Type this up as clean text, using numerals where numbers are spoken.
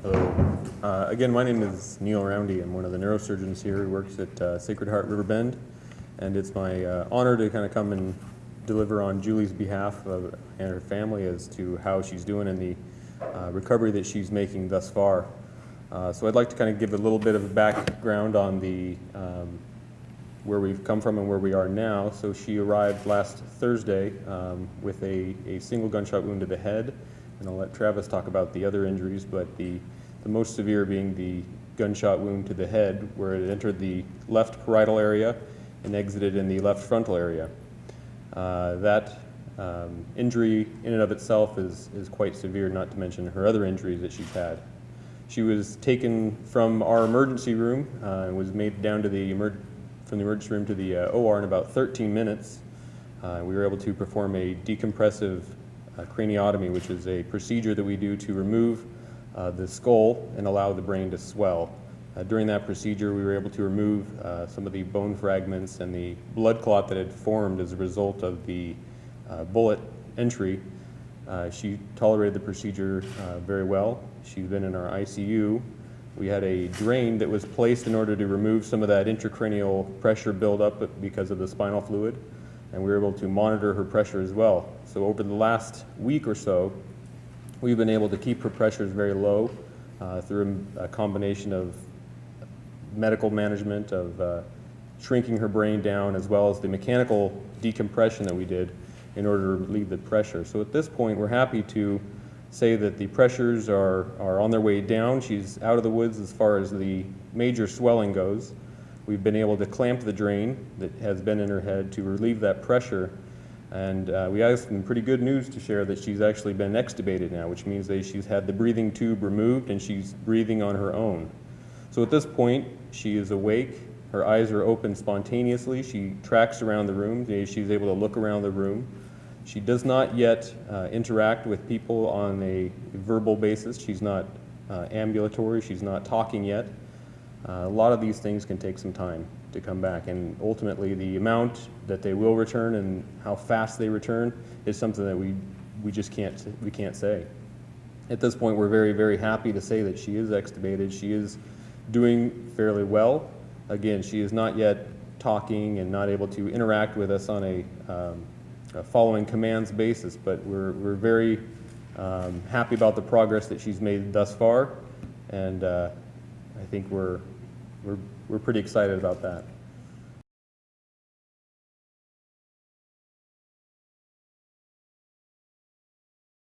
Hello. Again, my name is Neil Roundy. I'm one of the neurosurgeons here who works at Sacred Heart RiverBend, and it's my honor to kind of come and deliver on Julie's behalf and her family as to how she's doing in the recovery that she's making thus far. So I'd like to kind of give a little bit of a background on the where we've come from and where we are now. So she arrived last Thursday with a single gunshot wound to the head, and I'll let Travis talk about the other injuries, but the most severe being the gunshot wound to the head, where it entered the left parietal area and exited in the left frontal area. That injury in and of itself is quite severe, not to mention her other injuries that she's had. She was taken from our emergency room and was made down to from the emergency room to the OR in about 13 minutes. We were able to perform a decompressive craniotomy, which is a procedure that we do to remove the skull and allow the brain to swell. During that procedure, we were able to remove some of the bone fragments and the blood clot that had formed as a result of the bullet entry. She tolerated the procedure very well. She's been in our ICU. We had a drain that was placed in order to remove some of that intracranial pressure buildup because of the spinal fluid, and we were able to monitor her pressure as well. So over the last week or so, we've been able to keep her pressures very low through a combination of medical management, of shrinking her brain down, as well as the mechanical decompression that we did in order to relieve the pressure. So at this point, we're happy to say that the pressures are on their way down. She's out of the woods as far as the major swelling goes. We've been able to clamp the drain that has been in her head to relieve that pressure. And we have some pretty good news to share that she's actually been extubated now, which means that she's had the breathing tube removed and she's breathing on her own. So at this point, she is awake. Her eyes are open spontaneously. She tracks around the room. She's able to look around the room. She does not yet interact with people on a verbal basis. She's not ambulatory. She's not talking yet. A lot of these things can take some time to come back, and ultimately the amount that they will return and how fast they return is something that we just can't say. At this point, we're very, very happy to say that she is extubated. She is doing fairly well. Again, she is not yet talking and not able to interact with us on a following commands basis, but we're very happy about the progress that she's made thus far, and I think we're pretty excited about that.